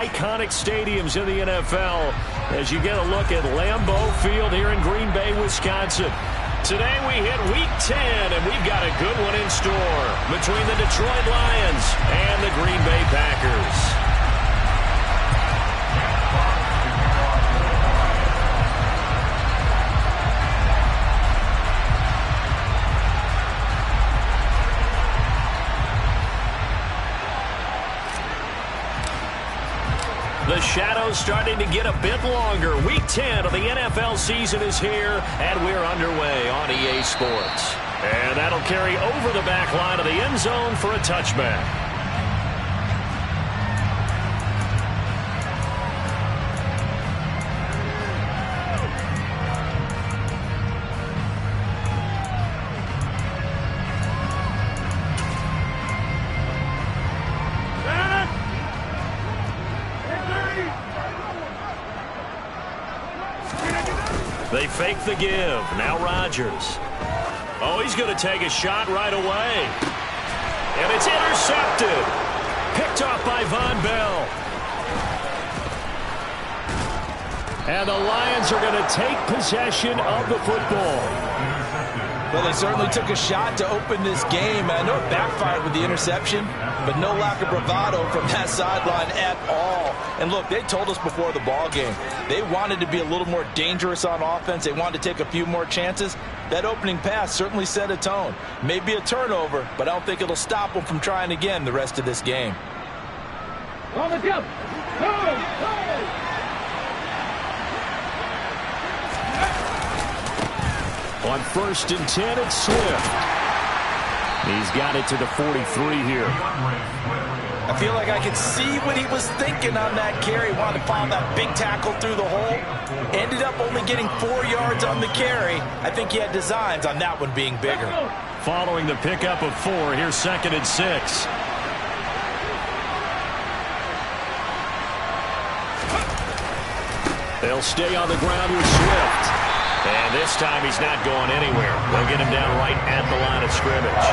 Iconic stadiums in the NFL as you get a look at Lambeau Field here in Green Bay, Wisconsin. Today we hit Week 10, and we've got a good one in store between the Detroit Lions and the Green Bay Packers. The shadow's starting to get a bit longer. Week 10 of the NFL season is here, and we're underway on EA Sports. And that'll carry over the back line of the end zone for a touchback. They fake the give. Now Rodgers. Oh, he's going to take a shot right away. And it's intercepted. Picked off by Von Bell. And the Lions are going to take possession of the football. Well, they certainly took a shot to open this game. I know it backfired with the interception, but no lack of bravado from that sideline at all. And look, they told us before the ball game, they wanted to be a little more dangerous on offense. They wanted to take a few more chances. That opening pass certainly set a tone. Maybe a turnover, but I don't think it'll stop them from trying again the rest of this game. On the jump. On 1st and 10, it's Swift. He's got it to the 43 here. I feel like I could see what he was thinking on that carry. Wanted to follow that big tackle through the hole. Ended up only getting 4 yards on the carry. I think he had designs on that one being bigger. Following the pickup of 4, here's 2nd and 6. They'll stay on the ground with Swift. And this time he's not going anywhere. They'll get him down right at the line of scrimmage.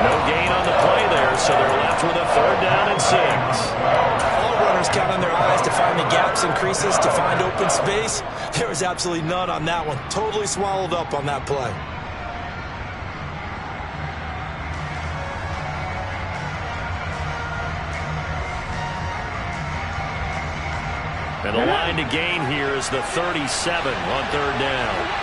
No gain on the play there, so they're left with a 3rd down and 6. All runners count on their eyes to find the gaps and creases, to find open space. There was absolutely none on that one. Totally swallowed up on that play. And the line to gain here is the 37 on 3rd down.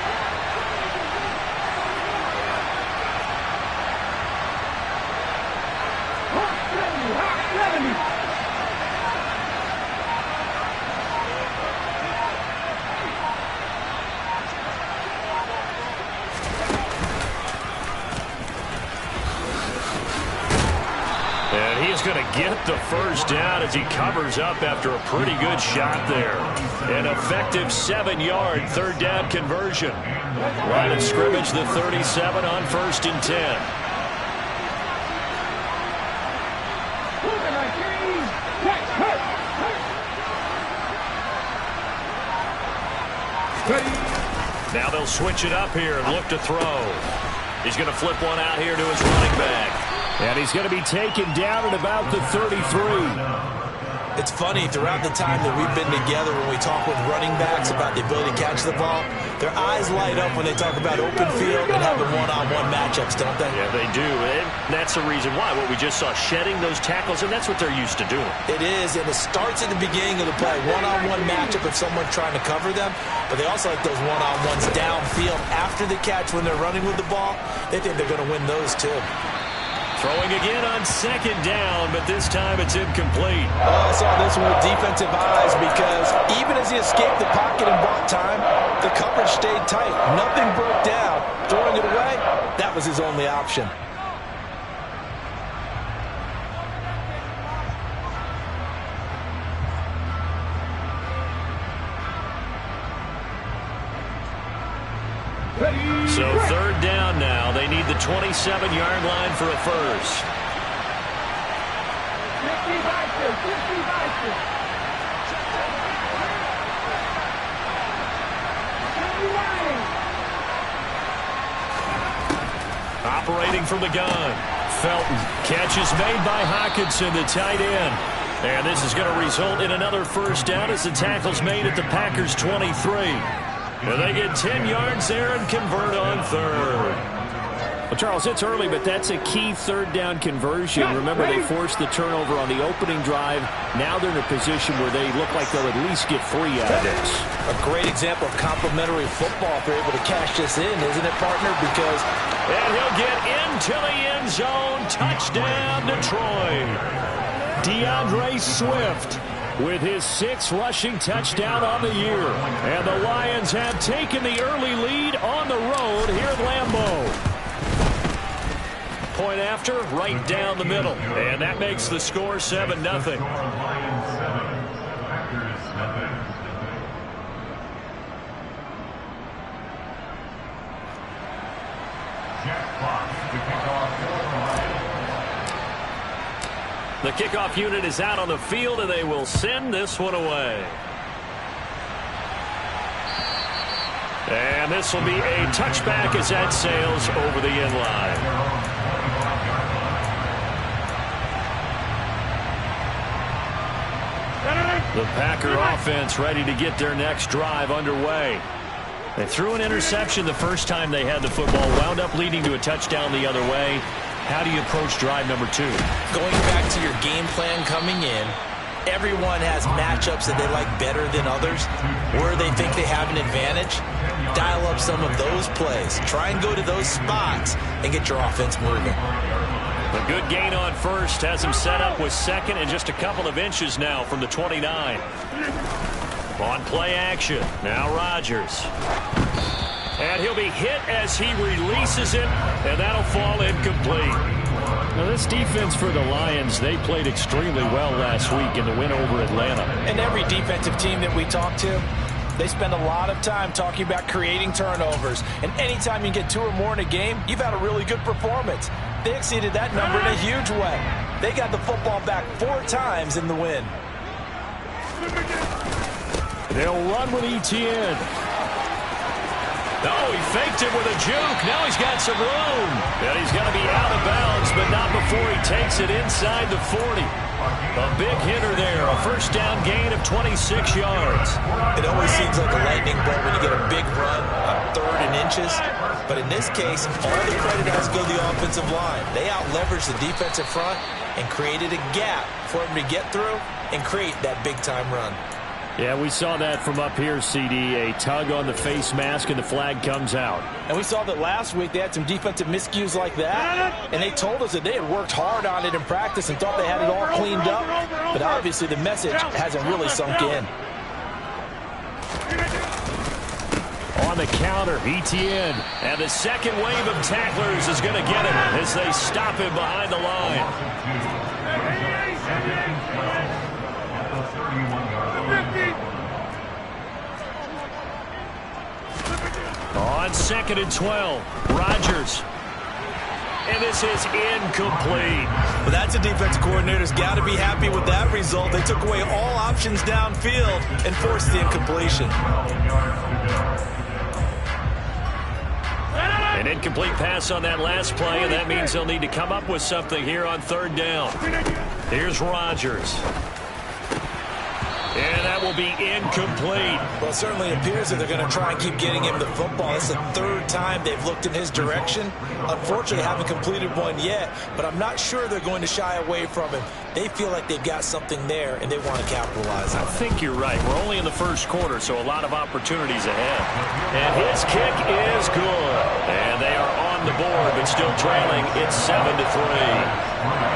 And he's going to get the 1st down as he covers up after a pretty good shot there. An effective 7-yard 3rd down conversion. Line of scrimmage, the 37 on 1st and 10. Now they'll switch it up here and look to throw. He's going to flip one out here to his running back. And he's going to be taken down at about the 33. It's funny, throughout the time that we've been together, when we talk with running backs about the ability to catch the ball, their eyes light up when they talk about open field and having one-on-one matchups, don't they? Yeah, they do. And that's the reason why. What we just saw, shedding those tackles, and that's what they're used to doing. It is, and it starts at the beginning of the play. One-on-one matchup if someone's trying to cover them, but they also like those one-on-ones downfield after the catch when they're running with the ball. They think they're going to win those, too. Throwing again on 2nd down, but this time it's incomplete. Oh, I saw this one with defensive eyes because even as he escaped the pocket and bought time, the coverage stayed tight. Nothing broke down. Throwing it away, that was his only option. So 3rd down now. They need the 27-yard line for a 1st. Operating from the gun. Felton. Catch is made by Hockenson, the tight end. And this is going to result in another first down as the tackle's made at the Packers' 23. And they get 10 yards there and convert on third. Well, Charles, it's early, but that's a key third down conversion. Remember, they forced the turnover on the opening drive. Now they're in a position where they look like they'll at least get 3 out of this. A great example of complementary football if they're able to cash this in, isn't it, partner? Because and he'll get into the end zone. Touchdown, Detroit. DeAndre Swift with his 6th rushing touchdown on the year. And the Lions have taken the early lead on the road here at Lambeau. Point after, right down the middle. And that makes the score 7-0. The kickoff unit is out on the field, and they will send this one away. And this will be a touchback as that sails over the end line. The Packer offense ready to get their next drive underway. They threw an interception the first time they had the football, wound up leading to a touchdown the other way. How do you approach drive number 2? Going back to your game plan coming in, everyone has matchups that they like better than others, where they think they have an advantage. Dial up some of those plays. Try and go to those spots and get your offense moving. A good gain on first has him set up with second and just a couple of inches now from the 29. On play action, now Rodgers. And he'll be hit as he releases it, and that'll fall incomplete. Now, this defense for the Lions, they played extremely well last week in the win over Atlanta. And every defensive team that we talk to, they spend a lot of time talking about creating turnovers. And anytime you get 2 or more in a game, you've had a really good performance. They exceeded that number in a huge way. They got the football back 4 times in the win. They'll run with Etienne. Oh, he faked it with a juke. Now he's got some room. And he's going to be out of bounds, but not before he takes it inside the 40. A big hitter there. A first down gain of 26 yards. It always seems like a lightning bolt when you get a big run on 3rd and inches. But in this case, all the credit has to go to the offensive line. They out-leveraged the defensive front and created a gap for him to get through and create that big-time run. Yeah, we saw that from up here, CD. A tug on the face mask, and the flag comes out. And we saw that last week they had some defensive miscues like that, and they told us that they had worked hard on it in practice and thought they had it all cleaned up. But obviously the message hasn't really sunk in. On the counter, Etienne. And the second wave of tacklers is going to get him as they stop him behind the line. On 2nd and 12, Rodgers. And this is incomplete. Well, that's a defense coordinator's got to be happy with that result. They took away all options downfield and forced the incompletion. An incomplete pass on that last play, and that means they'll need to come up with something here on 3rd down. Here's Rodgers. And that will be incomplete. Well, it certainly appears that they're going to try and keep getting him the football. It's the 3rd time they've looked in his direction. Unfortunately, haven't completed one yet, but I'm not sure they're going to shy away from him. They feel like they've got something there, and they want to capitalize on it. I think you're right. We're only in the first quarter, so a lot of opportunities ahead. And his kick is good. And they are on the board, but still trailing. It's 7-3.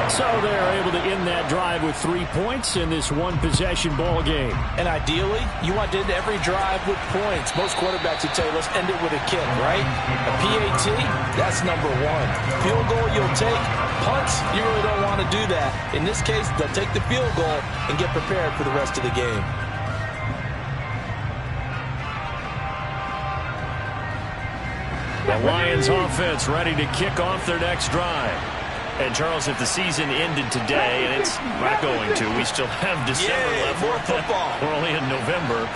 So they're able to end that drive with 3 points in this one-possession ball game. And ideally, you want to end every drive with points. Most quarterbacks would tell you, let's end it with a kick, right? A PAT, that's number 1. Field goal, you'll take. Punts, you really don't want to do that. In this case, they'll take the field goal and get prepared for the rest of the game. The Lions offense ready to kick off their next drive. And, Charles, if the season ended today, and it's not going to, we still have December left. More football. We're only in November.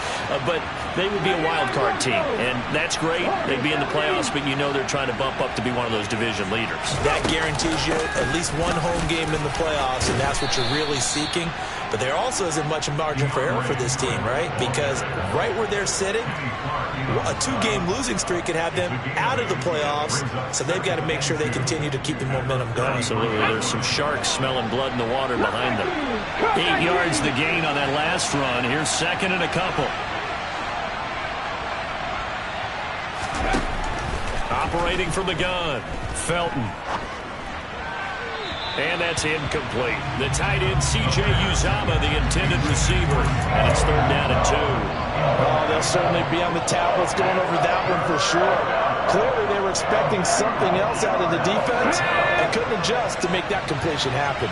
But they would be a wild card team, and that's great. They'd be in the playoffs, but you know they're trying to bump up to be one of those division leaders. That guarantees you at least one home game in the playoffs, and that's what you're really seeking. But there also isn't much margin for error for this team, right? Because right where they're sitting, a 2-game losing streak could have them out of the playoffs, so they've got to make sure they continue to keep the momentum going. Absolutely. There's some sharks smelling blood in the water behind them. 8 yards the gain on that last run. Here's second and a couple. Operating from the gun, Felton. And that's incomplete. The tight end, C.J. Uzama, the intended receiver. And it's third down and 2. Oh, they'll certainly be on the tablets going over that one for sure. Clearly, they were expecting something else out of the defense and couldn't adjust to make that completion happen.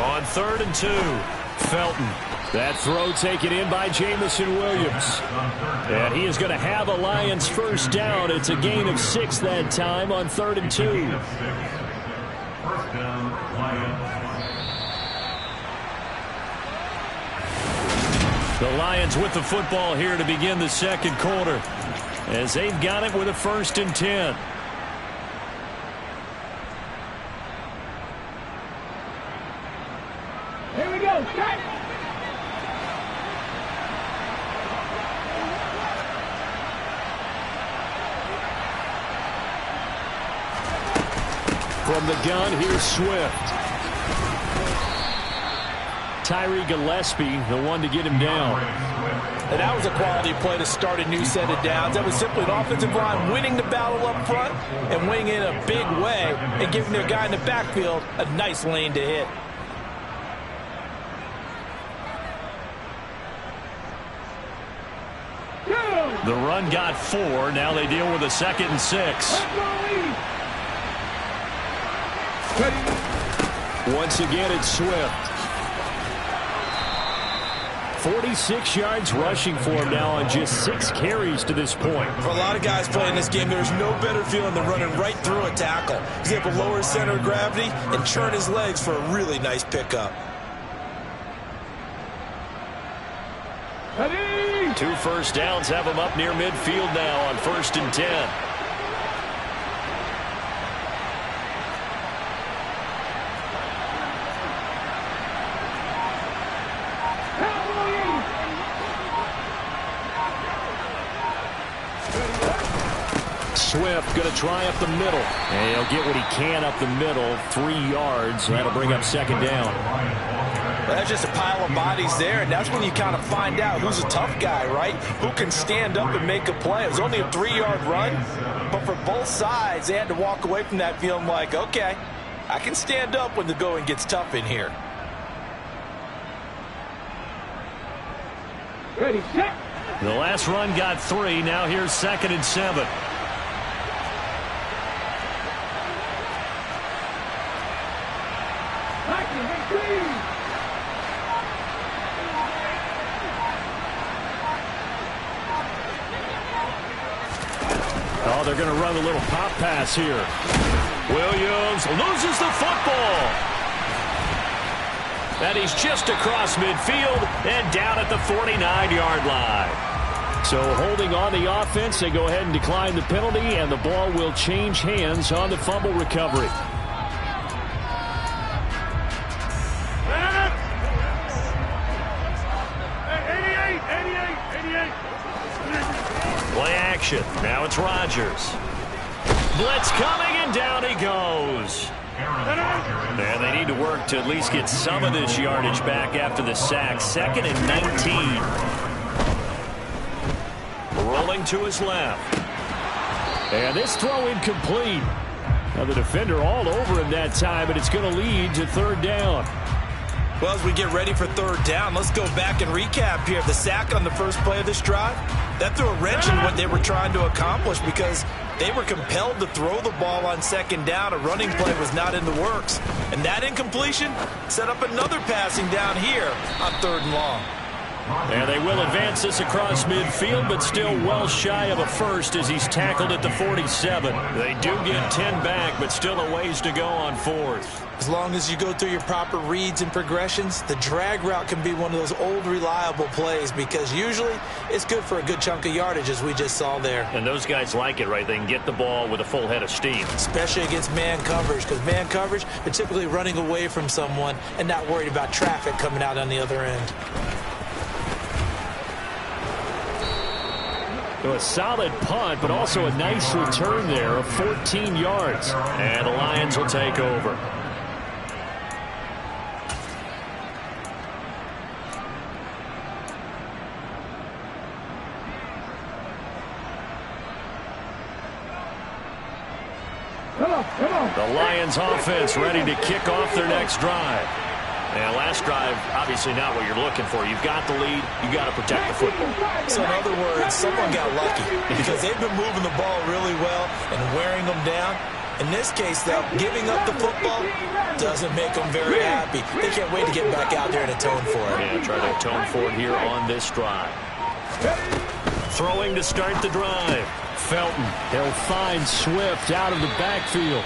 On third and 2, Felton. That throw taken in by Jamison Williams. And he is going to have a Lions first down. It's a gain of 6 that time on third and 2. The Lions with the football here to begin the second quarter, as they've got it with a first and 10. Here we go. From the gun, here's Swift. Tyree Gillespie, the one to get him down. And that was a quality play to start a new set of downs. That was simply an offensive line winning the battle up front and winning in a big way and giving their guy in the backfield a nice lane to hit. The run got 4. Now they deal with a second and 6. Once again, it's Swift. 46 yards rushing for him now on just 6 carries to this point. For a lot of guys playing this game, there's no better feeling than running right through a tackle. He's able to lower his center of gravity and churn his legs for a really nice pickup. 2 first downs have him up near midfield now on first and 10. Swift going to try up the middle. And he'll get what he can up the middle. 3 yards. That'll bring up second down. Well, that's just a pile of bodies there, and that's when you kind of find out who's a tough guy, right? Who can stand up and make a play. It was only a 3-yard run, but for both sides, they had to walk away from that feeling like, okay, I can stand up when the going gets tough in here. Ready, set. The last run got 3. Now here's second and 7. Oh, they're going to run a little pop pass here. Williams loses the football. And he's just across midfield and down at the 49-yard line. So holding on the offense, they go ahead and decline the penalty, and the ball will change hands on the fumble recovery. Play action. Now it's Rodgers. Blitz coming, and down he goes. And they need to work to at least get some of this yardage back after the sack. Second and 19. Rolling to his left. And this throw incomplete. Now the defender all over him that time, but it's going to lead to third down. Well, as we get ready for third down, let's go back and recap here. The sack on the first play of this drive, that threw a wrench in what they were trying to accomplish because they were compelled to throw the ball on second down. A running play was not in the works. And that incompletion set up another passing down here on third and long. And they will advance this across midfield, but still well shy of a first as he's tackled at the 47. They do get 10 back, but still a ways to go on fourth. As long as you go through your proper reads and progressions, the drag route can be one of those old reliable plays because usually it's good for a good chunk of yardage as we just saw there. And those guys like it, right? They can get the ball with a full head of steam. Especially against man coverage, because man coverage, they're typically running away from someone and not worried about traffic coming out on the other end. A solid punt, but also a nice return there of 14 yards. And the Lions will take over. The Lions offense ready to kick off their next drive. And last drive, obviously not what you're looking for. You've got the lead. You've got to protect the football. So in other words, someone got lucky because they've been moving the ball really well and wearing them down. In this case, though, giving up the football doesn't make them very happy. They can't wait to get back out there and atone for it. Yeah, try to atone for it here on this drive. Throwing to start the drive. Felton. They'll find Swift out of the backfield.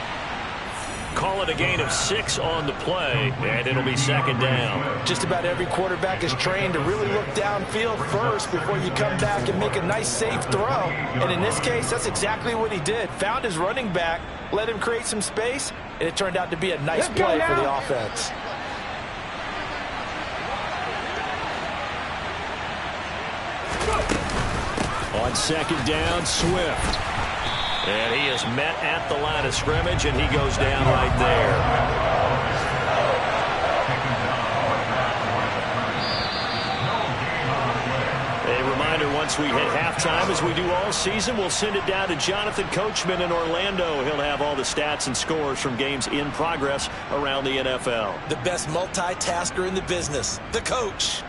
Call it a gain of 6 on the play, and it'll be second down. Just about every quarterback is trained to really look downfield first before you come back and make a nice, safe throw. And in this case, that's exactly what he did. Found his running back, let him create some space, and it turned out to be a nice play for the offense. On second down, Swift. And he is met at the line of scrimmage, and he goes down right there. A reminder, once we hit halftime, as we do all season, we'll send it down to Jonathan Coachman in Orlando. He'll have all the stats and scores from games in progress around the NFL. The best multitasker in the business, the coach.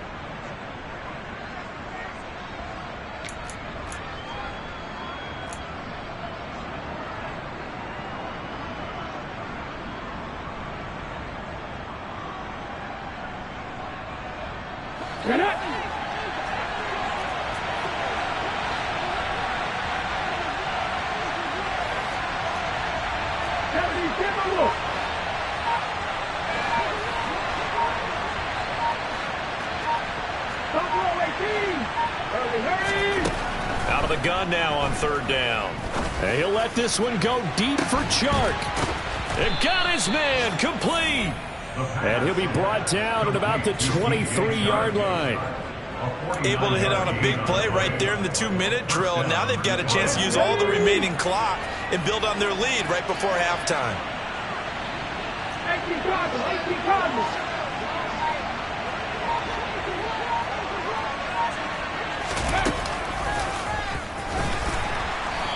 Out of the gun now on third down. And he'll let this one go deep for Chark. And got his man complete. And he'll be brought down at about the 23-yard line. Able to hit on a big play right there in the 2-minute drill. Now they've got a chance to use all the remaining clock and build on their lead right before halftime. 18 Cardinals.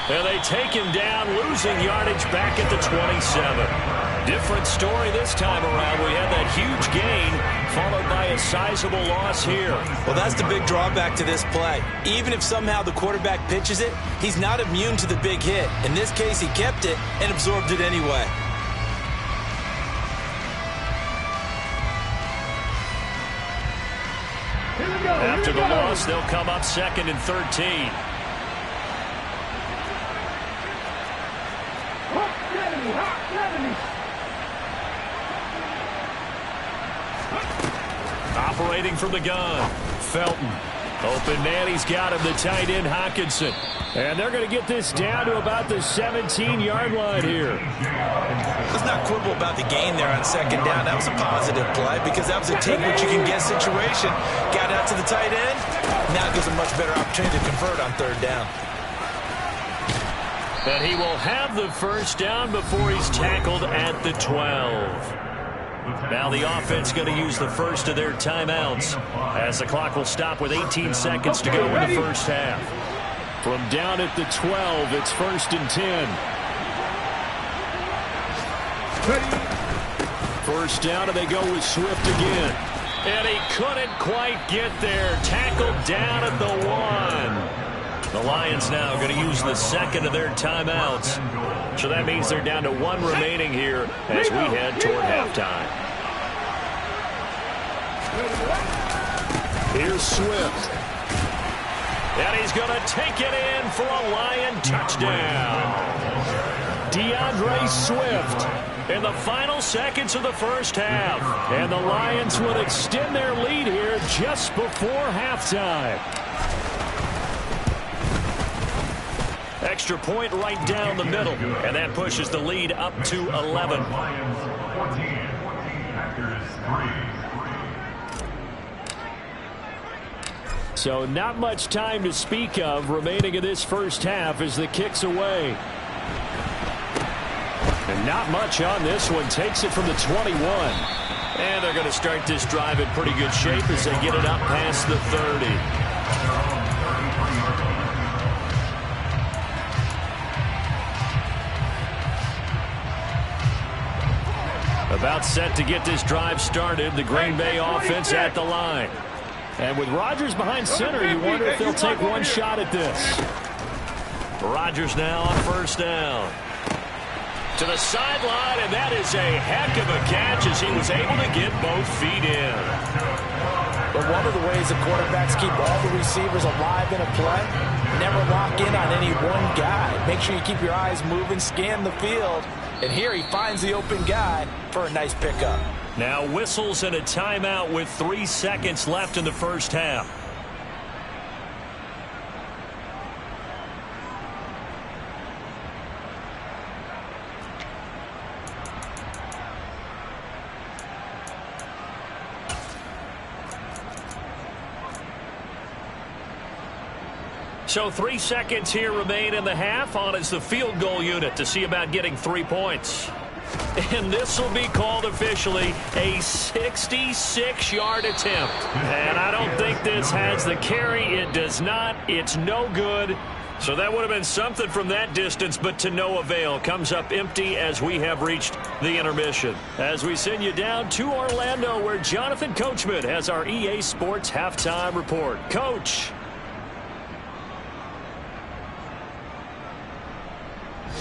And they take him down, losing yardage back at the 27. Different story this time around. We had that huge gain, followed by a sizable loss here. Well, that's the big drawback to this play. Even if somehow the quarterback pitches it, he's not immune to the big hit. In this case, he kept it and absorbed it anyway. After the loss, they'll come up second and 13. Operating from the gun, Felton. Open man, he's got him, the tight end, Hockenson. And they're going to get this down to about the 17-yard line here. Let's not quibble about the gain there on second down. That was a positive play because that was a take-what-you-can-get situation. Got out to the tight end. Now it gives a much better opportunity to convert on third down. And he will have the first down before he's tackled at the 12. Now the offense going to use the first of their timeouts as the clock will stop with 18 seconds to go in the first half. From down at the 12, it's 1st and 10. First down, and they go with Swift again. And he couldn't quite get there. Tackled down at the 1. The Lions now going to use the second of their timeouts. So that means they're down to 1 remaining here as we head toward halftime. Here's Swift. And he's going to take it in for a Lion touchdown. DeAndre Swift in the final seconds of the first half. And the Lions will extend their lead here just before halftime. Extra point right down the middle. And that pushes the lead up to 11. Lions 14, Packers 3. So not much time to speak of remaining in this first half as the kick's away. And not much on this one. Takes it from the 21. And they're going to start this drive in pretty good shape as they get it up past the 30. About set to get this drive started. The Green Bay offense at the line. And with Rodgers behind center, you wonder if they'll take one shot at this. Rodgers now on first down. To the sideline, and that is a heck of a catch as he was able to get both feet in. But one of the ways the quarterbacks keep all the receivers alive in a play, never lock in on any one guy. Make sure you keep your eyes moving, scan the field. And here he finds the open guy for a nice pickup. Now whistles and a timeout with 3 seconds left in the first half. So 3 seconds here remain in the half. On is the field goal unit to see about getting 3 points. And this will be called officially a 66-yard attempt. And I don't think this has the carry. It does not. It's no good. So that would have been something from that distance, but to no avail. Comes up empty as we have reached the intermission. As we send you down to Orlando, where Jonathan Coachman has our EA Sports halftime report. Coach.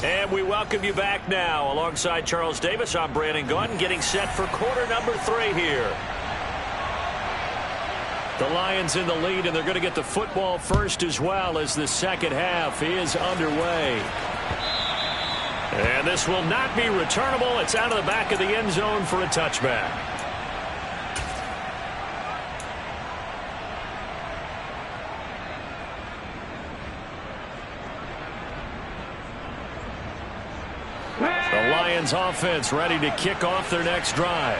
And we welcome you back now. Alongside Charles Davis, I'm Brandon Gaudin, getting set for quarter number 3 here. The Lions in the lead, and they're going to get the football first as well as the second half is underway. And this will not be returnable. It's out of the back of the end zone for a touchback. The Lions offense ready to kick off their next drive.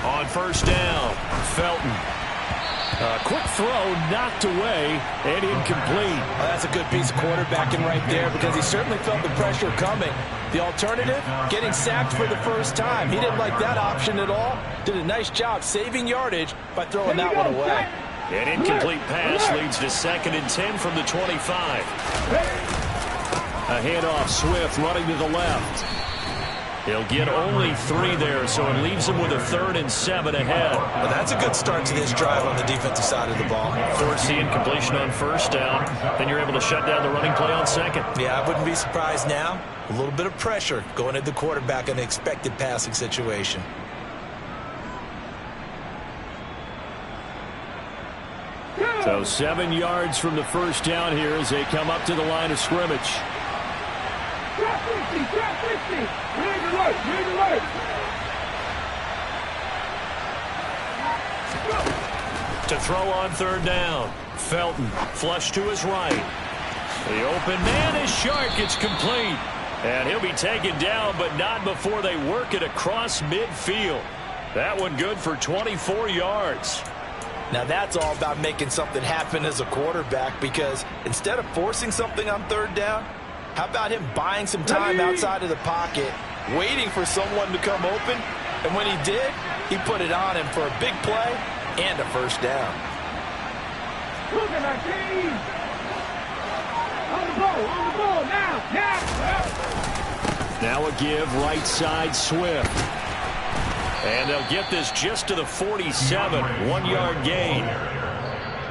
On first down, Felton. Quick throw knocked away and incomplete. Well, that's a good piece of quarterbacking right there because he certainly felt the pressure coming. The alternative, getting sacked for the first time. He didn't like that option at all. Did a nice job saving yardage by throwing that one away. An incomplete pass leads to 2nd and 10 from the 25. A handoff, Swift running to the left. He'll get only 3 there, so it leaves him with a 3rd and 7 ahead. Well, that's a good start to this drive on the defensive side of the ball. Force the incompletion on first down. Then you're able to shut down the running play on second. Yeah, I wouldn't be surprised now. A little bit of pressure going at the quarterback in an expected passing situation. So 7 yards from the first down here as they come up to the line of scrimmage. To throw on 3rd down. Felton flush to his right. The open man is short. It's complete. And he'll be taken down, but not before they work it across midfield. That one good for 24 yards. Now that's all about making something happen as a quarterback, because instead of forcing something on 3rd down, how about him buying some time outside of the pocket, waiting for someone to come open, and when he did, he put it on him for a big play and a first down. Look at our team. On the ball, now. Now a give, right side, Swift. And they'll get this just to the 47, 1-yard gain.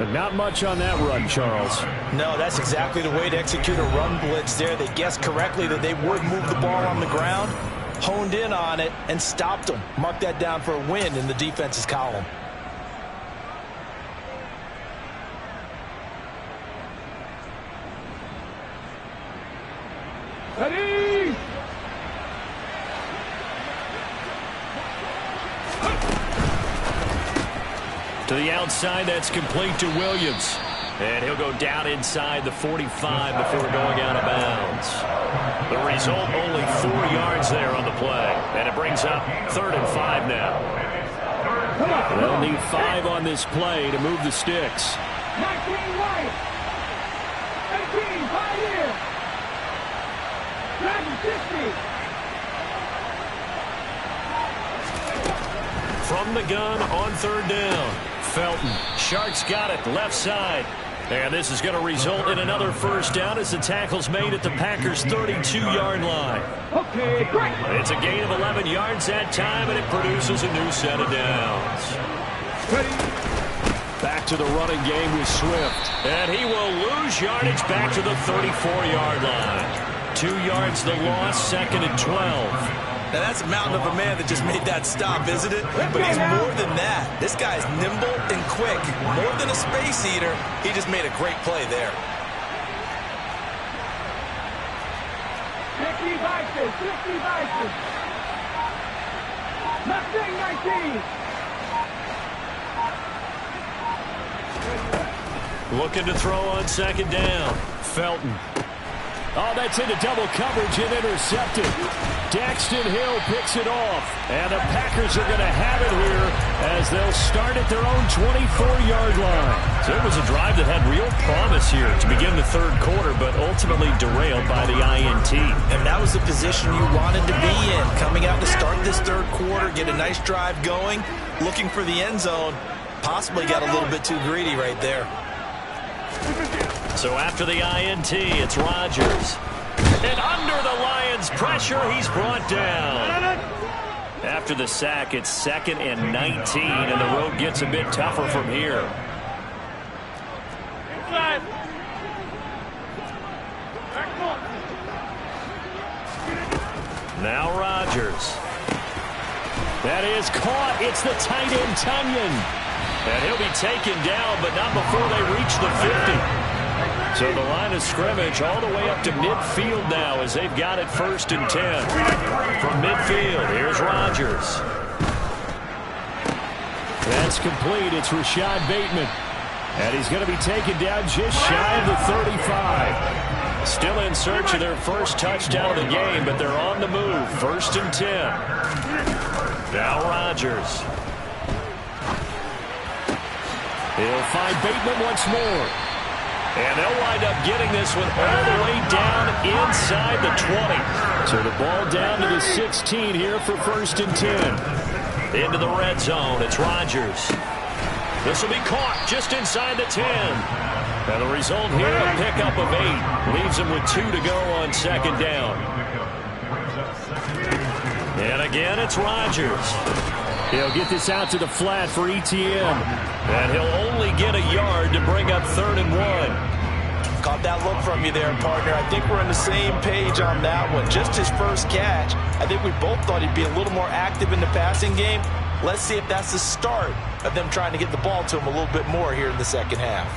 But not much on that run, Charles. No, that's exactly the way to execute a run blitz there. They guessed correctly that they would move the ball on the ground, honed in on it, and stopped them. Mark that down for a win in the defense's column. Ready? To the outside, that's complete to Williams. And he'll go down inside the 45 before going out of bounds. The result, only 4 yards there on the play. And it brings up 3rd and 5 now. They'll need 5 on this play to move the sticks. 19 right. 18, 5 here. Dragon 60. From the gun on 3rd down. Felton. Sharks got it left side. And this is going to result in another first down as the tackle's made at the Packers' 32-yard line. Okay, great. It's a gain of 11 yards that time, and it produces a new set of downs. Ready? Back to the running game with Swift. And he will lose yardage back to the 34-yard line. 2 yards the loss, 2nd and 12. Now, that's a mountain of a man that just made that stop, isn't it? But he's more than that. This guy's nimble and quick. More than a space eater, he just made a great play there. 50 Vikings, 50 Vikings. Mustang 19. Looking to throw on 2nd down. Felton. Oh, that's into double coverage and intercepted. Daxton Hill picks it off. And the Packers are going to have it here as they'll start at their own 24-yard line. So it was a drive that had real promise here to begin the 3rd quarter, but ultimately derailed by the INT. And that was the position you wanted to be in. Coming out to start this 3rd quarter, get a nice drive going, looking for the end zone. Possibly got a little bit too greedy right there. So after the INT, it's Rodgers. And under the Lions' pressure, he's brought down. After the sack, it's 2nd and 19, and the road gets a bit tougher from here. Now Rodgers. That is caught. It's the tight end, Tunyon. And he'll be taken down, but not before they reach the 50. So the line of scrimmage all the way up to midfield now as they've got it 1st and 10. From midfield, here's Rodgers. That's complete. It's Rashad Bateman. And he's going to be taken down just shy of the 35. Still in search of their first touchdown of the game, but they're on the move. 1st and 10. Now Rodgers. He'll find Bateman once more. And they'll wind up getting this one all the way down inside the 20. So the ball down to the 16 here for 1st and 10. Into the red zone, it's Rodgers. This will be caught just inside the 10. And the result here, a pickup of 8. Leaves him with 2 to go on 2nd down. And again, it's Rodgers. He'll get this out to the flat for ETN. And he'll only get a yard to bring up 3rd and 1. Caught that look from you there, partner. I think we're on the same page on that one. Just his first catch. I think we both thought he'd be a little more active in the passing game. Let's see if that's the start of them trying to get the ball to him a little bit more here in the 2nd half.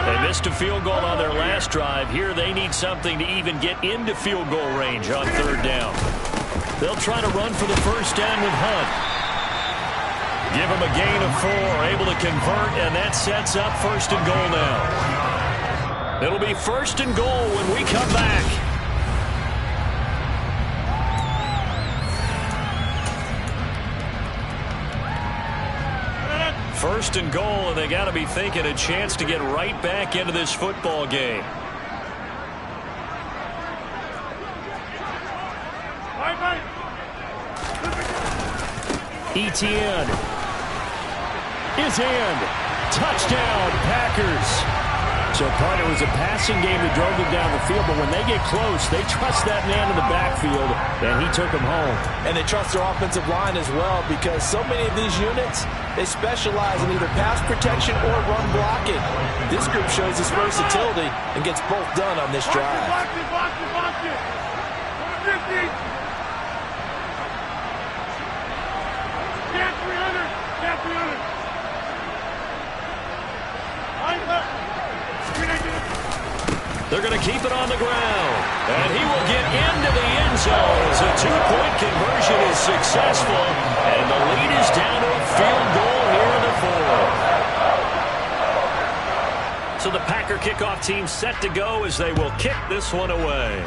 They missed a field goal on their last drive. Here they need something to even get into field goal range on 3rd down. They'll try to run for the first down with Hunt. Give him a gain of 4, able to convert, and that sets up 1st and goal now. It'll be 1st and goal when we come back. 1st and goal, and they got to be thinking a chance to get right back into this football game. ETN is in. Touchdown, Packers. So, partner, it was a passing game that drove them down the field, but when they get close, they trust that man in the backfield, and he took them home. And they trust their offensive line as well, because so many of these units, they specialize in either pass protection or run blocking. This group shows its versatility and gets both done on this drive. Block it. 50. Get 300. They're going to keep it on the ground. And he will get into the end zone as a two-point conversion is successful. And the lead is down to a field goal here in the fourth. So the Packer kickoff team set to go as they will kick this one away.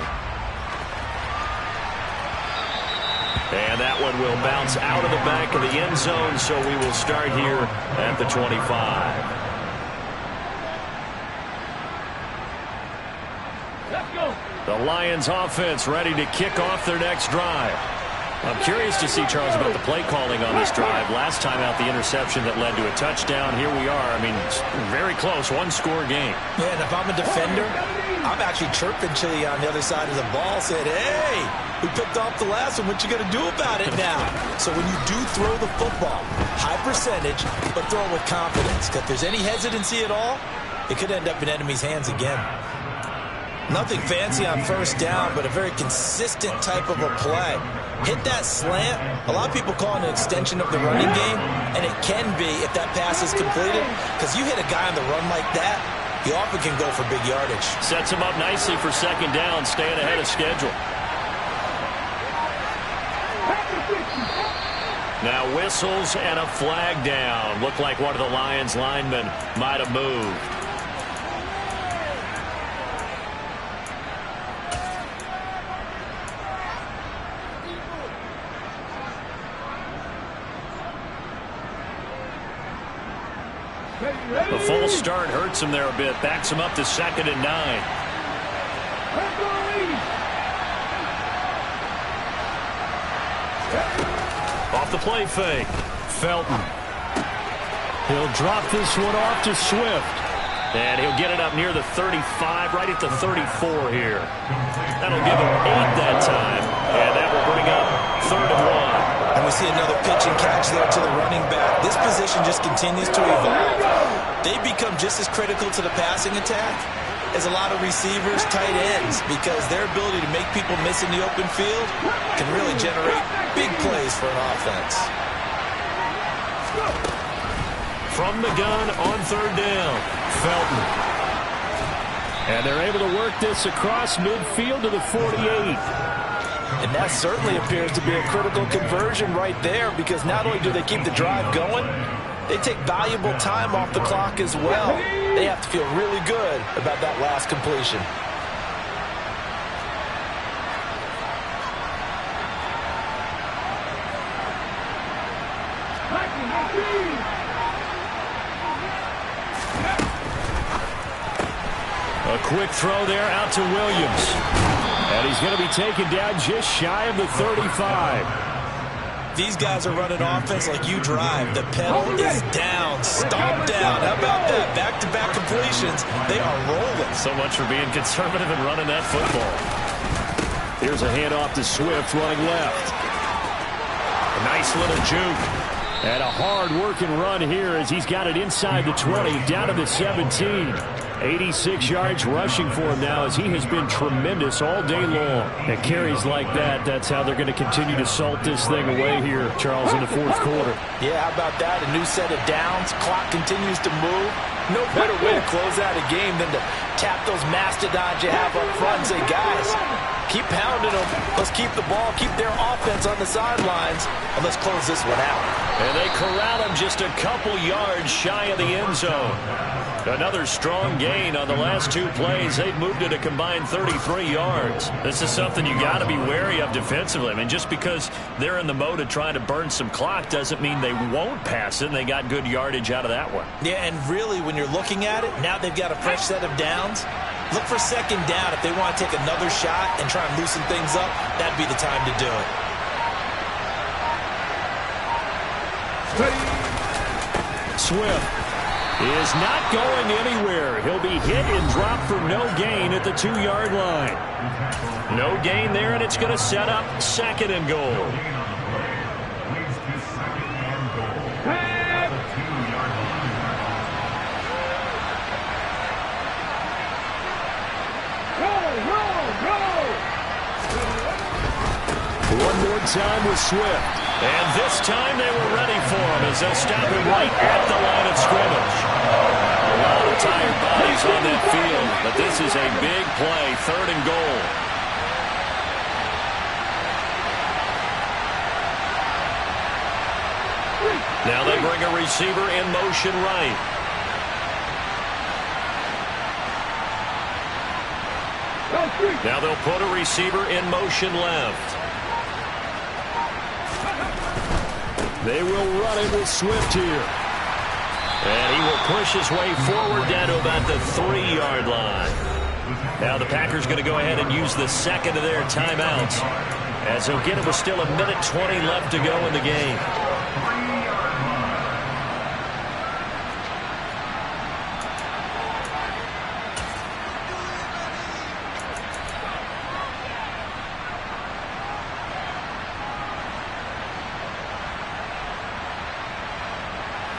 And that one will bounce out of the back of the end zone, so we will start here at the 25. The Lions offense ready to kick off their next drive. I'm curious to see, Charles, about the play calling on this drive. Last time out, the interception that led to a touchdown. Here we are. I mean, it's very close, one-score game. Yeah, and if I'm a defender, I'm actually chirping Chili on the other side of the ball, saying, hey, we picked off the last one. What you going to do about it now? So when you do throw the football, high percentage, but throw it with confidence. Because if there's any hesitancy at all, it could end up in enemy's hands again. Nothing fancy on first down, but a very consistent type of a play. Hit that slant. A lot of people call it an extension of the running game, and it can be if that pass is completed, because you hit a guy on the run like that, he often can go for big yardage. Sets him up nicely for second down, staying ahead of schedule. Now whistles and a flag down. Looked like one of the Lions linemen might have moved. The full start hurts him there a bit. Backs him up to 2nd and 9. Off the play fake. Felton. He'll drop this one off to Swift. And he'll get it up near the 35, right at the 34 here. That'll give him 8 that time. And that will bring up 3rd and 1. And we see another pitch and catch there to the running back. This position just continues to evolve. They become just as critical to the passing attack as a lot of receivers, tight ends, because their ability to make people miss in the open field can really generate big plays for an offense. From the gun on 3rd down, Felton. And they're able to work this across midfield to the 48. And that certainly appears to be a critical conversion right there, because not only do they keep the drive going, they take valuable time off the clock as well. They have to feel really good about that last completion. A quick throw there out to Williams. And he's going to be taken down just shy of the 35. These guys are running offense like you drive. The pedal is down, stomp down. How about that? Back-to-back completions. They are rolling. So much for being conservative and running that football. Here's a handoff to Swift running left. A nice little juke. And a hard-working run here as he's got it inside the 20, down to the 17. 86 yards rushing for him now as he has been tremendous all day long. And carries like that, that's how they're going to continue to salt this thing away here, Charles, in the fourth quarter. Yeah, how about that? A new set of downs. Clock continues to move. No better way to close out a game than to tap those mastodons you have up front and say, guys, keep pounding them. Let's keep the ball, keep their offense on the sidelines, and let's close this one out. And they corral him just a couple yards shy of the end zone. Another strong gain on the last 2 plays. They've moved it a combined 33 yards. This is something you got to be wary of defensively. I mean, just because they're in the mode of trying to burn some clock doesn't mean they won't pass it, and they got good yardage out of that one. Yeah, and really, when you're looking at it, now they've got a fresh set of downs. Look for second down. If they want to take another shot and try and loosen things up, that'd be the time to do it. Swift. is not going anywhere. He'll be hit and dropped for no gain at the 2-yard line. No gain there, and it's going to set up 2nd and goal. Leads to 2nd and goal. At the 2-yard line. One more time with Swift. And this time they were ready for him as they'll stop him right at the line of scrimmage. A lot of tired bodies on that field, but this is a big play, 3rd and goal. Now they bring a receiver in motion right. Now they'll put a receiver in motion left. They will run it with Swift here. And he will push his way forward down to about the 3-yard line. Now the Packers going to go ahead and use the 2nd of their timeouts, as they'll get it with still 1:20 left to go in the game.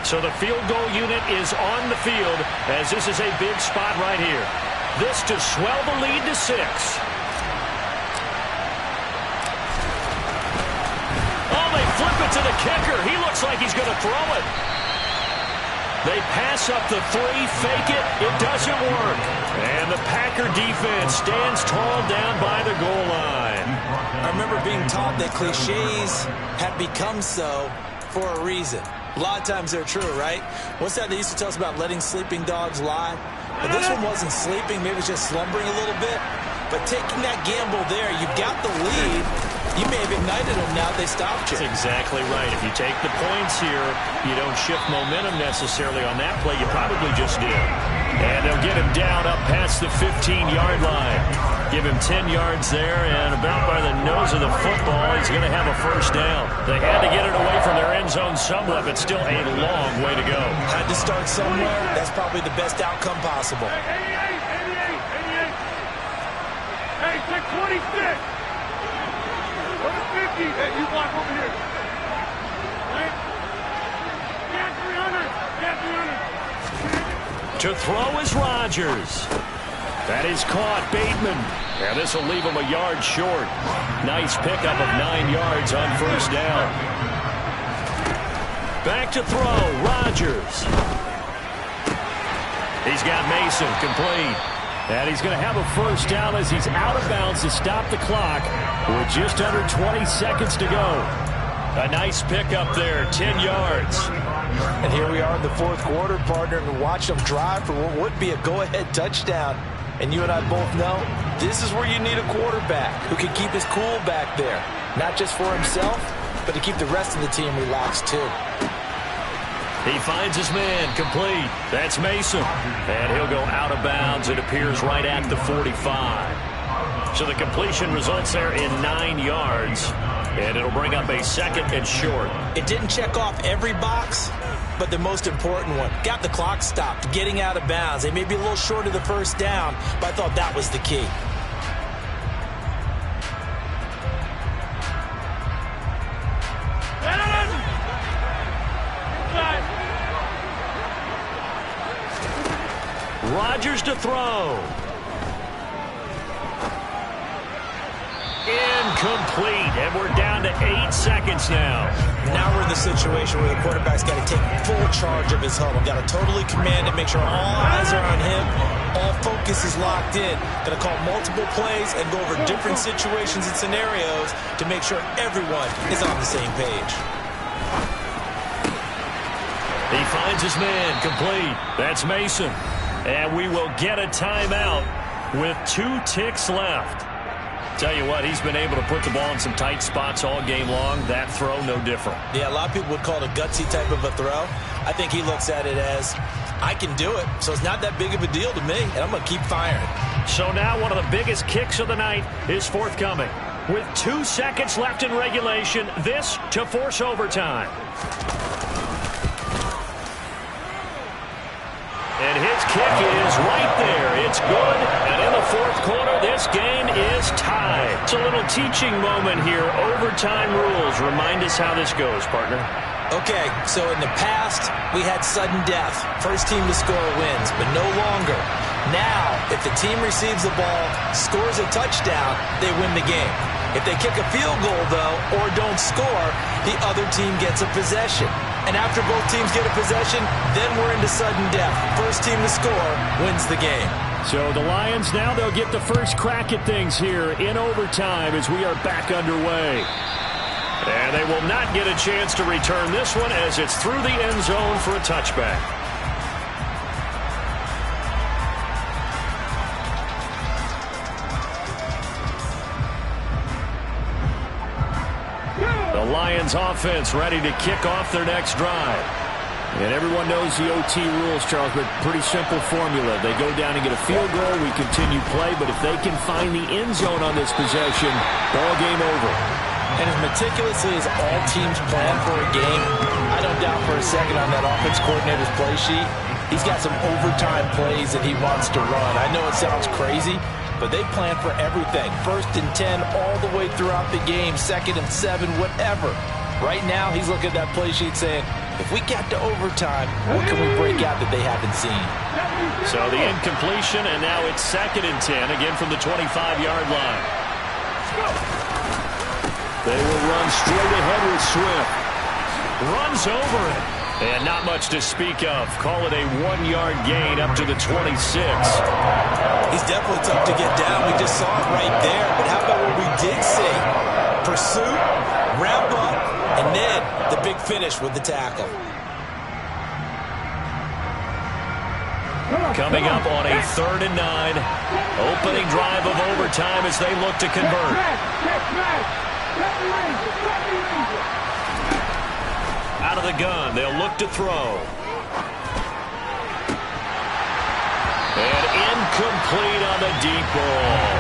So the field goal unit is on the field, as this is a big spot right here. This to swell the lead to 6. Oh, they flip it to the kicker. He looks like he's going to throw it. They pass up the 3, fake it. It doesn't work. And the Packer defense stands tall down by the goal line. I remember being taught that cliches have become so for a reason. A lot of times they're true, right? What's that they used to tell us about letting sleeping dogs lie? But this one wasn't sleeping. Maybe it was just slumbering a little bit. But taking that gamble there, you got the lead. You may have ignited them now they stopped you. That's exactly right. If you take the points here, you don't shift momentum necessarily on that play. You probably just did. And they'll get him down up past the 15-yard line. Give him 10 yards there, and about by the nose of the football, he's going to have a 1st down. They had to get it away from their end zone somewhat, but still a long way to go. Had to start somewhere. That's probably the best outcome possible. 88. Hey, take 26. What a 50. Hey, you block over here. Right? Get 300. To throw is Rodgers. That is caught. Bateman. And this will leave him a yard short. Nice pickup of 9 yards on 1st down. Back to throw. Rodgers. He's got Mason complete. And he's going to have a 1st down as he's out of bounds to stop the clock with just under 20 seconds to go. A nice pickup there, 10 yards. And here we are in the 4th quarter, partner, and watch them drive for what would be a go-ahead touchdown. And you and I both know this is where you need a quarterback who can keep his cool back there. Not just for himself, but to keep the rest of the team relaxed too. He finds his man complete. That's Mason. And he'll go out of bounds. It appears right at the 45. So the completion results there in 9 yards. And it'll bring up a 2nd and short. It didn't check off every box, but the most important one. Got the clock stopped, getting out of bounds. They may be a little short of the 1st down, but I thought that was the key. Rodgers to throw. Incomplete, and we're down to 8 seconds now. Now we're in the situation where the quarterback's got to take full charge of his huddle. Got to totally command it, make sure all eyes are on him. All focus is locked in. Got to call multiple plays and go over different situations and scenarios to make sure everyone is on the same page. He finds his man complete. That's Mason. And we will get a timeout with 2 ticks left. Tell you what, he's been able to put the ball in some tight spots all game long. That throw, no different. Yeah, a lot of people would call it a gutsy type of a throw. I think he looks at it as, I can do it, so it's not that big of a deal to me, and I'm going to keep firing. So now one of the biggest kicks of the night is forthcoming. With 2 seconds left in regulation, this to force overtime. And his kick is right there. It's good. And in the fourth quarter, this game is tied. It's a little teaching moment here. Overtime rules. Remind us how this goes, partner. Okay, so in the past, we had sudden death. First team to score wins, but no longer. Now, if the team receives the ball, scores a touchdown, they win the game. If they kick a field goal, though, or don't score, the other team gets a possession. And after both teams get a possession, then we're into sudden death. First team to score wins the game. So the Lions now, they'll get the first crack at things here in overtime as we are back underway. And they will not get a chance to return this one as it's through the end zone for a touchback. The Lions offense ready to kick off their next drive. And everyone knows the OT rules, Charles, but pretty simple formula. They go down and get a field goal, we continue play, but if they can find the end zone on this possession, ball game over. And as meticulously as all teams plan for a game, I don't doubt for a second on that offense coordinator's play sheet, he's got some overtime plays that he wants to run. I know it sounds crazy, but they plan for everything. 1st and 10 all the way throughout the game, 2nd and 7, whatever. Right now, he's looking at that play sheet saying, if we get to overtime, what can we break out that they haven't seen? So the incompletion, and now it's 2nd and 10, again from the 25-yard line. They will run straight ahead with Swift. Runs over it. And not much to speak of. Call it a 1-yard gain up to the 26. He's definitely tough to get down. We just saw it right there. But how about what we did see? Pursuit, wrap up, and then the big finish with the tackle. Coming up on a 3rd and 9. Opening drive of overtime as they look to convert. Out of the gun, they'll look to throw. And incomplete on the deep ball.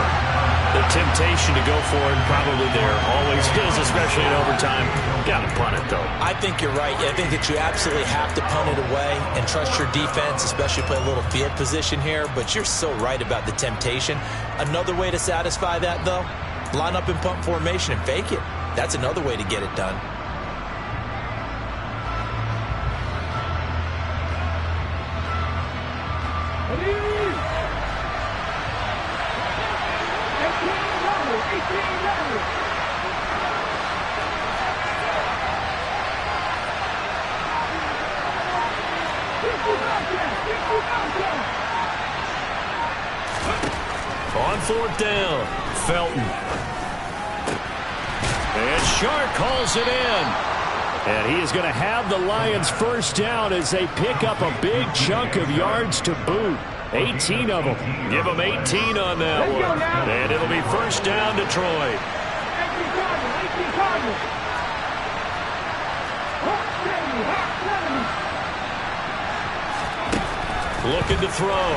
The temptation to go for it probably there always is, especially in overtime. Got to punt it, though. I think you're right. I think that you absolutely have to punt it away and trust your defense, especially play a little field position here. But you're so right about the temptation. Another way to satisfy that, though, line up in punt formation and fake it. That's another way to get it done. On 4th down, Felton. And Shark calls it in. And he is going to have the Lions first down as they pick up a big chunk of yards to boot. 18 of them. Give them 18 on that one. And it'll be first down, Detroit. Looking to throw.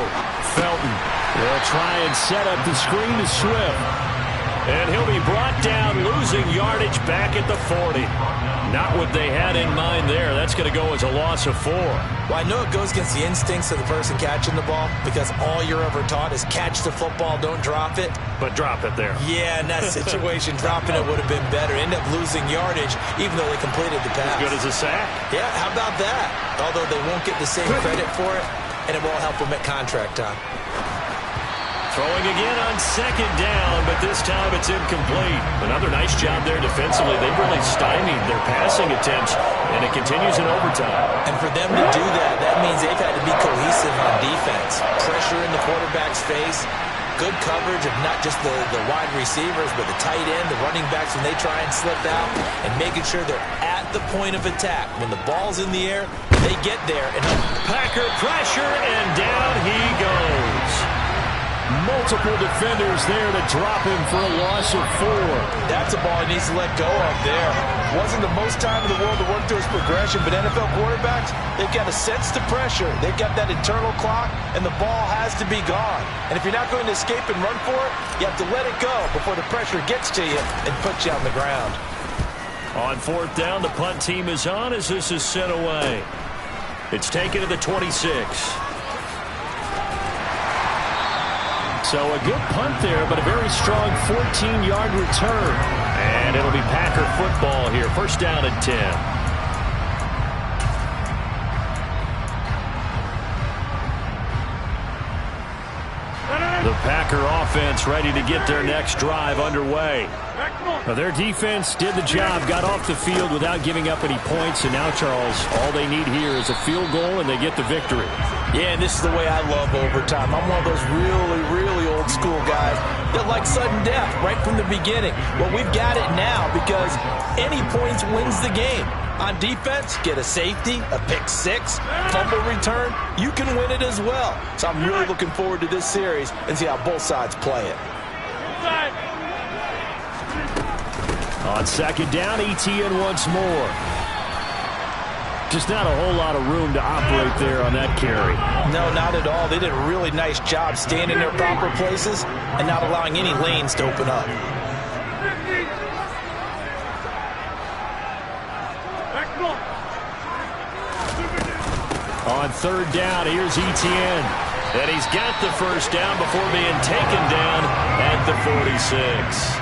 Felton. They'll try and set up the screen to Swift. And he'll be brought down, losing yardage back at the 40. Not what they had in mind there. That's going to go as a loss of 4. Well, I know it goes against the instincts of the person catching the ball because all you're ever taught is catch the football, don't drop it. But drop it there. Yeah, in that situation, dropping it would have been better. End up losing yardage, even though they completed the pass. Good as a sack. Yeah, how about that? Although they won't get the same credit for it, and it won't help them at contract time. Throwing again on 2nd down, but this time it's incomplete. Another nice job there defensively. They've really stymied their passing attempts, and it continues in overtime. And for them to do that, that means they've had to be cohesive on defense. Pressure in the quarterback's face, good coverage of not just the wide receivers, but the tight end, the running backs when they try and slip out, and making sure they're at the point of attack. When the ball's in the air, they get there. And Packer pressure, and down he goes. Multiple defenders there to drop him for a loss of 4. That's a ball he needs to let go of there. Wasn't the most time in the world to work through his progression, but NFL quarterbacks, they've got to sense the pressure. They've got that internal clock, and the ball has to be gone. And if you're not going to escape and run for it, you have to let it go before the pressure gets to you and puts you on the ground. On 4th down, the punt team is on as this is sent away. It's taken to the 26. So a good punt there, but a very strong 14-yard return. And it'll be Packer football here. First down and 10. The Packer offense ready to get their next drive underway. Well, their defense did the job, got off the field without giving up any points, and now, Charles, all they need here is a field goal, and they get the victory. Yeah, and this is the way I love overtime. I'm one of those really, really old school guys that like sudden death right from the beginning. Well, we've got it now because any points wins the game. On defense, get a safety, a pick six, fumble return, you can win it as well. So I'm really looking forward to this series and see how both sides play it. On second down, ETN once more. Just not a whole lot of room to operate there on that carry. No, not at all. They did a really nice job staying in their proper places and not allowing any lanes to open up. On third down, here's ETN. And he's got the first down before being taken down at the 46.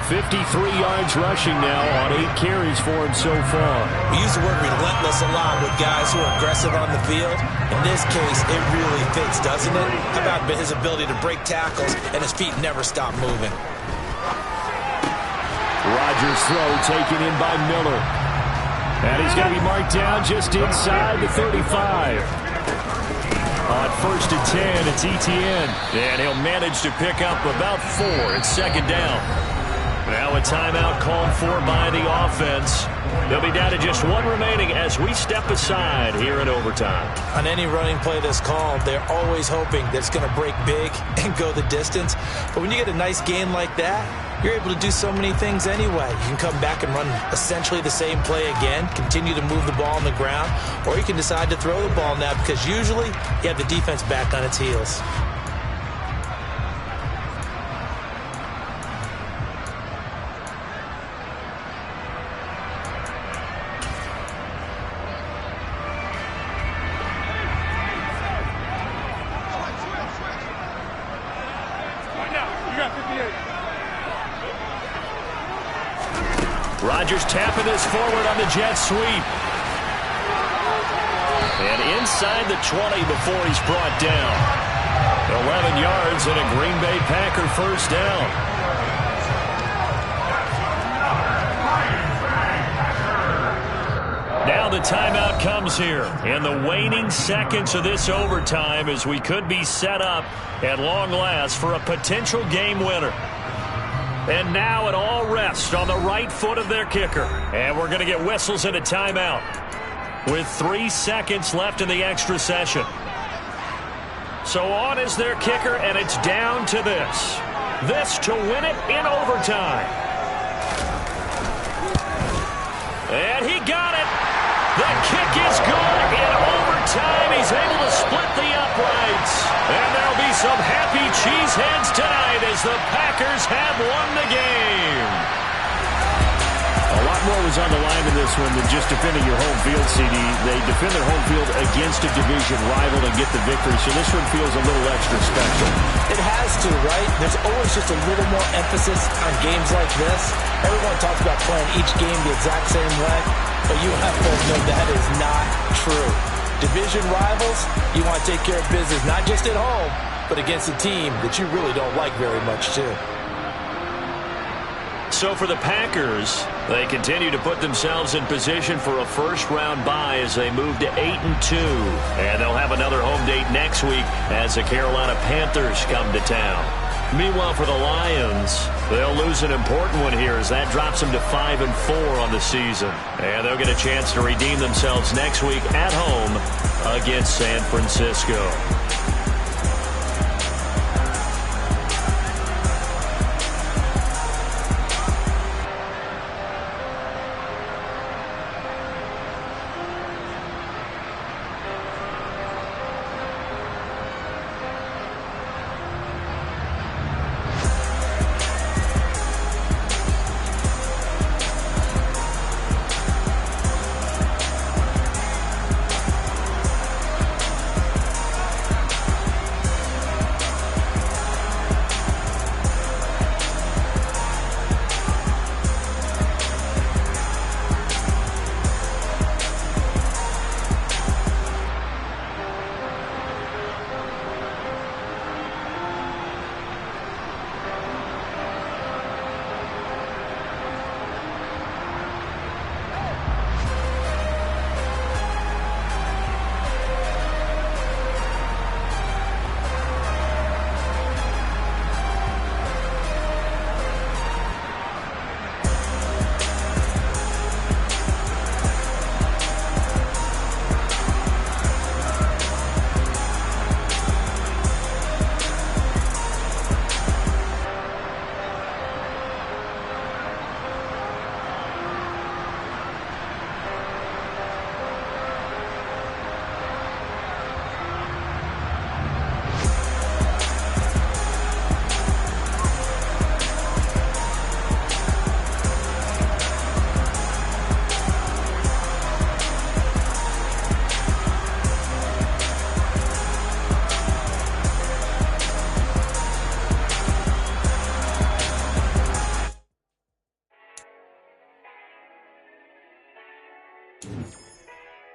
53 yards rushing now on 8 carries for him so far. We use the word relentless a lot with guys who are aggressive on the field. In this case, it really fits, doesn't it? How about his ability to break tackles and his feet never stop moving? Rodgers' throw taken in by Miller. And he's going to be marked down just inside the 35. On first and 10, it's ETN. And he'll manage to pick up about 4. It's second down. Now a timeout called for by the offense. They'll be down to just 1 remaining as we step aside here in overtime. On any running play that's called, they're always hoping that it's going to break big and go the distance. But when you get a nice gain like that, you're able to do so many things anyway. You can come back and run essentially the same play again, continue to move the ball on the ground, or you can decide to throw the ball now because usually you have the defense back on its heels. Rodgers tapping this forward on the jet sweep. And inside the 20 before he's brought down. 11 yards and a Green Bay Packer first down. Now the timeout comes here in the waning seconds of this overtime as we could be set up at long last for a potential game winner. And now it all rests on the right foot of their kicker. And we're going to get whistles and a timeout with 3 seconds left in the extra session. So on is their kicker, and it's down to this. This to win it in overtime. And he got it. The kick is good in overtime. He's able to split the uprights. And there'll be some happy cheeseheads tonight as the Packers have won the game. A lot more was on the line in this one than just defending your home field, CD. They defend their home field against a division rival and get the victory, so this one feels a little extra special. It has to, right? There's always just a little more emphasis on games like this. Everyone talks about playing each game the exact same way, but you have to know that is not true. Division rivals, you want to take care of business not just at home, but against a team that you really don't like very much too. So for the Packers, they continue to put themselves in position for a first-round bye as they move to 8-2. And they'll have another home date next week as the Carolina Panthers come to town. Meanwhile, for the Lions, they'll lose an important one here as that drops them to 5-4 on the season. And they'll get a chance to redeem themselves next week at home against San Francisco.